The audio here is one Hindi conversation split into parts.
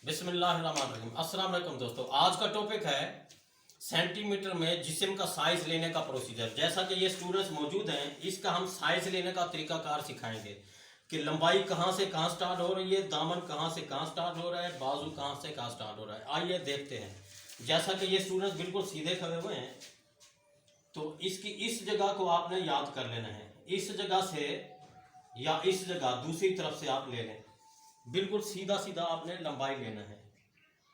बिस्मिल्लाहिर्रहमानिर्रहीम। अस्सलाम वालेकुम दोस्तों, आज का टॉपिक है सेंटीमीटर में जिस्म का साइज लेने का प्रोसीजर। जैसा कि ये स्टूडेंट्स मौजूद हैं, इसका हम साइज लेने का तरीकाकार सिखाएंगे कि लंबाई कहाँ से कहाँ स्टार्ट हो रही है, दामन कहाँ से कहाँ स्टार्ट हो रहा है, बाजू कहाँ से कहाँ स्टार्ट हो रहा है। आइए देखते हैं। जैसा कि ये स्टूडेंट्स बिल्कुल सीधे खड़े हुए हैं, तो इसकी इस जगह को आपने याद कर लेना है। इस जगह से या इस जगह दूसरी तरफ से आप ले लें, बिल्कुल सीधा सीधा आपने लंबाई लेना है।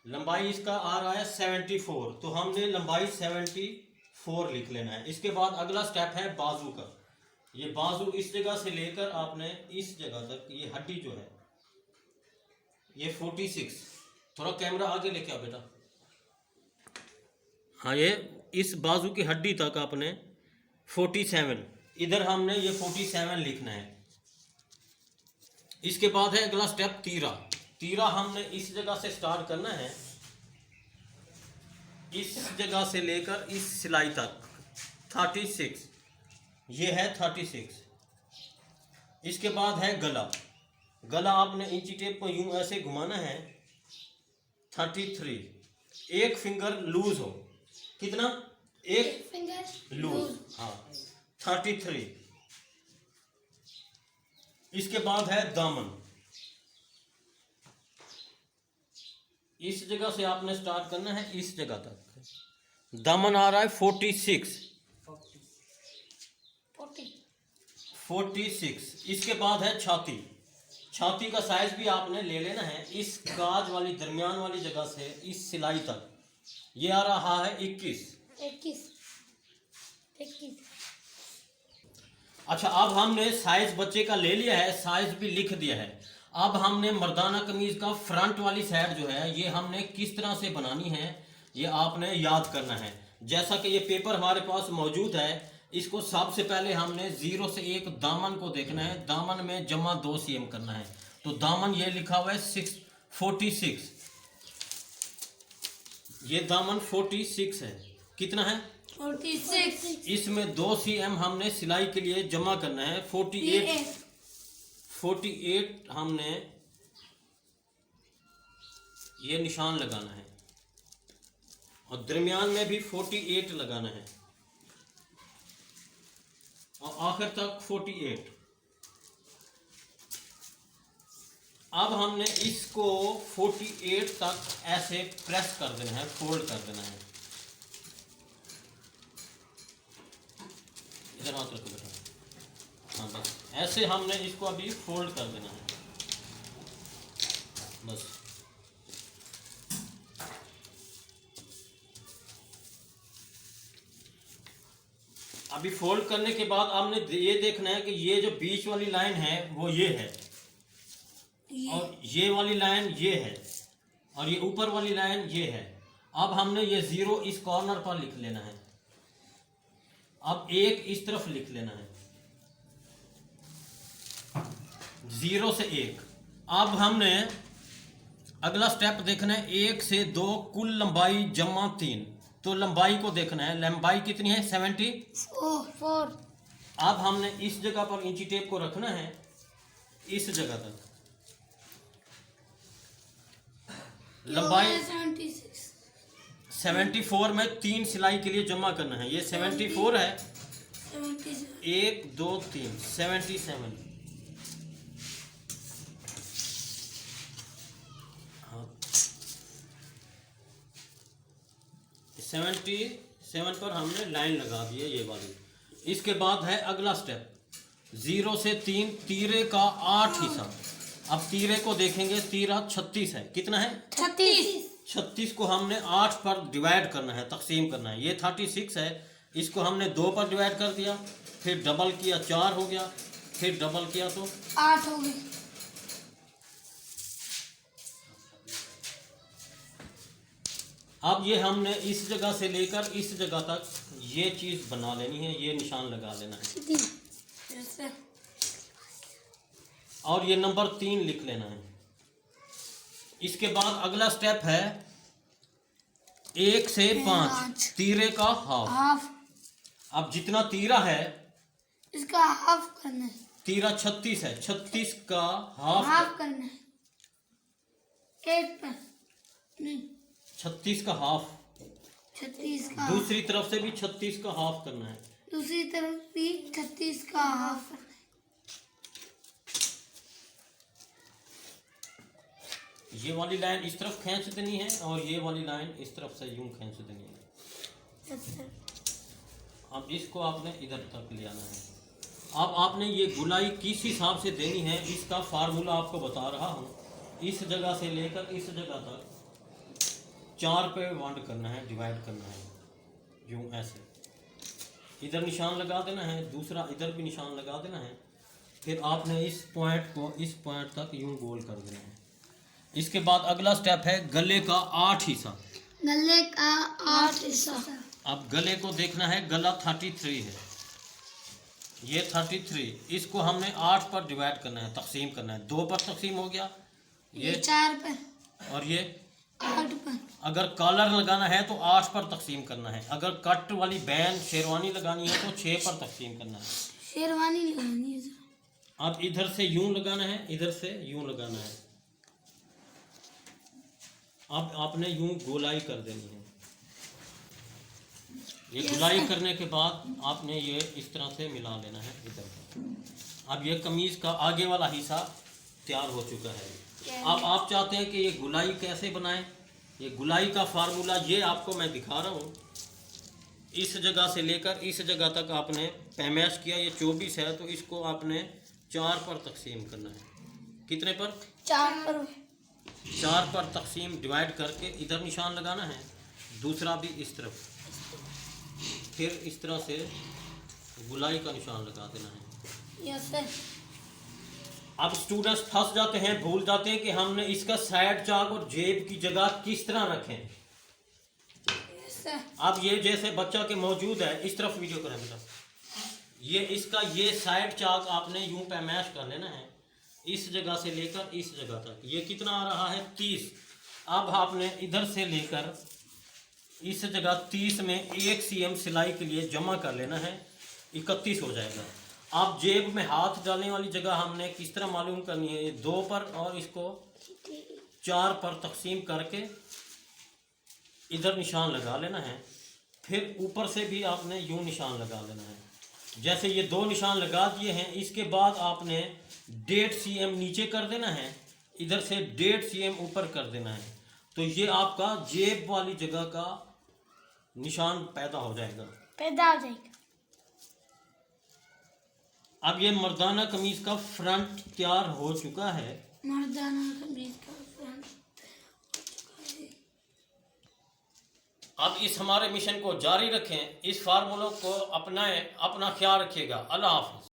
लंबाई इसका आ रहा है 74, तो हमने लंबाई 74 लिख लेना है। इसके बाद अगला स्टेप है बाजू का। ये बाजू इस जगह से लेकर आपने इस जगह तक, ये हड्डी जो है ये 46। थोड़ा कैमरा आगे लेके आओ बेटा। हाँ, ये इस बाजू की हड्डी तक आपने 47, इधर हमने ये 47 लिखना है। इसके बाद है अगला स्टेप तीरा। तीरा हमने इस जगह से स्टार्ट करना है, इस जगह से लेकर इस सिलाई तक 36, ये है 36। इसके बाद है गला। गला आपने इंची टेप को यूं ऐसे घुमाना है 33। एक फिंगर लूज हो, कितना? एक फिंगर लूज, हाँ 33। इसके बाद है दामन। इस जगह से आपने स्टार्ट करना है इस जगह तक। दामन आ रहा है 46। इसके बाद है छाती। छाती का साइज भी आपने ले लेना है इस काज वाली दरमियान वाली जगह से इस सिलाई तक। ये आ रहा है 21। अच्छा, अब हमने साइज बच्चे का ले लिया है, साइज भी लिख दिया है। अब हमने मर्दाना कमीज का फ्रंट वाली साइड जो है ये हमने किस तरह से बनानी है ये आपने याद करना है। जैसा कि ये पेपर हमारे पास मौजूद है, इसको सबसे पहले हमने 0 से 1 दामन को देखना है। दामन में जमा 2 cm करना है, तो दामन ये लिखा हुआ है 46। ये दामन 46 है। कितना है? 46। इसमें 2 cm हमने सिलाई के लिए जमा करना है। 48 हमने ये निशान लगाना है और दरमियान में भी 48 लगाना है और आखिर तक 48। अब हमने इसको 48 तक ऐसे प्रेस कर देना है, फोल्ड कर देना है। इधर हाथ रखो बेटा। हाँ बस ऐसे हमने इसको अभी फोल्ड कर देना है, बस। अभी फोल्ड करने के बाद आपने ये देखना है कि ये जो बीच वाली लाइन है वो ये है, और ये वाली लाइन ये है, और ये ऊपर वाली लाइन ये है। अब हमने ये 0 इस कॉर्नर पर लिख लेना है। अब 1 इस तरफ लिख लेना है, 0 से 1। अब हमने अगला स्टेप देखना है 1 से 2 कुल लंबाई जमा 3। तो लंबाई को देखना है, लंबाई कितनी है? 74। अब हमने इस जगह पर इंची टेप को रखना है इस जगह तक। लंबाई 74 में 3 सिलाई के लिए जमा करना है। ये 74 है, 1 2 3 77। 77 पर हमने लाइन लगा दी है ये वाली। इसके बाद है अगला स्टेप 0 से 3 तीरे का 8 हिस्सा। अब तीरे को देखेंगे, तीरा 36 है। कितना है? 36 को हमने 8 पर डिवाइड करना है, तकसीम करना है। ये 36 है, इसको हमने 2 पर डिवाइड कर दिया, फिर डबल किया 4 हो गया, फिर डबल किया तो 8 हो गई। अब ये हमने इस जगह से लेकर इस जगह तक ये चीज बना लेनी है, ये निशान लगा लेना है और ये नंबर 3 लिख लेना है। इसके बाद अगला स्टेप है 1 से 5 तीरे का हाफ। अब जितना तीरा है इसका हाफ करना है। तीरा 36 है, 36 का हाफ करना है 8 पर। नहीं, 36 का हाफ। 36 का। दूसरी तरफ से भी 36 का हाफ करना है। दूसरी तरफ भी 36 का हाफ करना ये वाली लाइन इस तरफ खींच देनी है और ये वाली लाइन इस तरफ से यूं खींच देनी है। है। अब इसको आपने इधर तक ले आना है। अब आपने ये गुलाई किस हिसाब से देनी है इसका फार्मूला आपको बता रहा हूँ। इस जगह से लेकर इस जगह तक 4 पे वंड करना है, डिवाइड करना है, यूं ऐसे। इधर निशान लगा देना है, दूसरा इधर भी निशान लगा देना है। फिर आपने इस पॉइंट को इस पॉइंट तक यूं गोल कर देना है। इसके बाद अगला स्टेप है गले का 8 हिस्सा। गले का 8 हिस्सा। अब गले को देखना है, गला 33 है, ये 33। इसको हमने 8 पर डिवाइड करना है, तकसीम करना है। 2 पर तकसीम हो गया, ये 4 पर और ये 8 पर। अगर कॉलर लगाना है तो 8 पर तकसीम करना है। अगर कट वाली बैन शेरवानी लगानी है तो 6 पर तकसीम करना है। शेरवानी लगानी है सर। अब इधर से यूं लगाना है, इधर से यूं लगाना है। अब आपने यूं गोलाई कर देनी है। ये गुलाई करने के बाद आपने ये इस तरह से मिला लेना है इधर। अब ये कमीज का आगे वाला हिस्सा तैयार हो चुका है। अब आप चाहते हैं कि ये गुलाई कैसे बनाएं। ये गुलाई का फार्मूला ये आपको मैं दिखा रहा हूँ। इस जगह से लेकर इस जगह तक आपने पैमाश किया, ये 24 है, तो इसको आपने 4 पर तकसीम करना है। कितने पर? 4 पर। 4 पर तकसीम डिवाइड करके इधर निशान लगाना है, दूसरा भी इस तरफ, फिर इस तरह से गुलाई का निशान लगा देना है। Yes sir. अब स्टूडेंट्स फंस जाते हैं, भूल जाते हैं कि हमने इसका साइड चाक और जेब की जगह किस तरह रखें। Yes sir. अब ये जैसे बच्चा के मौजूद है, इस तरफ वीडियो करें बेटा, ये इसका ये साइड चाक आपने यूं पैमाश कर लेना है, इस जगह से लेकर इस जगह तक। ये कितना आ रहा है? 30। अब आपने इधर से लेकर इस जगह 30 में 1 cm सिलाई के लिए जमा कर लेना है, 31 हो जाएगा। आप जेब में हाथ डालने वाली जगह हमने किस तरह मालूम करनी है? ये 2 पर और इसको 4 पर तकसीम करके इधर निशान लगा लेना है। फिर ऊपर से भी आपने यूं निशान लगा लेना है। जैसे ये 2 निशान लगा दिए हैं, इसके बाद आपने 1.5 cm नीचे कर देना है, इधर से 1.5 cm ऊपर कर देना है। तो ये आपका जेब वाली जगह का निशान पैदा हो जाएगा। अब ये मर्दाना कमीज का फ्रंट तैयार हो चुका है। मर्दाना कमीज का फ्रंट। अब इस हमारे मिशन को जारी रखें, इस फार्मूलों को अपनाएं, अपना ख्याल रखिएगा। अल्लाह हाफ़िज़।